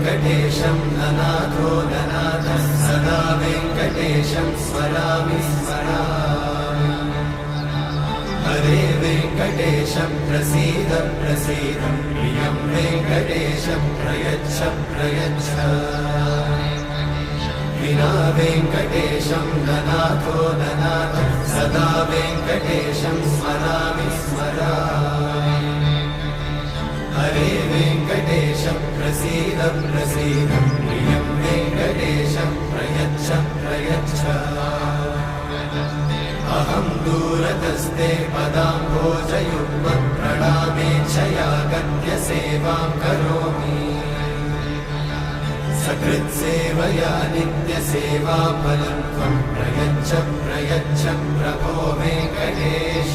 वेङ्कटेशं ननाथो ननाथः सदा वेङ्कटेशं स्मरामि स्मरामि। हरे वेङ्कटेशं प्रसीद प्रसीद प्रियं वेङ्कटेशं प्रयच्छ प्रयच्छ। विना वेङ्कटेशं ननाथो ननाथः सदा वेङ्कटेशं स्मरामि स्मरामि। हरे वेङ्कटेशं प्रसीद प्रसीद प्रियं वेङ्कटेशं प्रयच्छ प्रयच्छ। अहं दूरतस्ते पदाम्भोजयुग्मं प्रणामेच्छया गत्य सेवां करोमि। सकृत्सेवया नित्यसेवाफलं त्वं प्रयच्छ प्रयच्छ प्रभो वेङ्कटेश।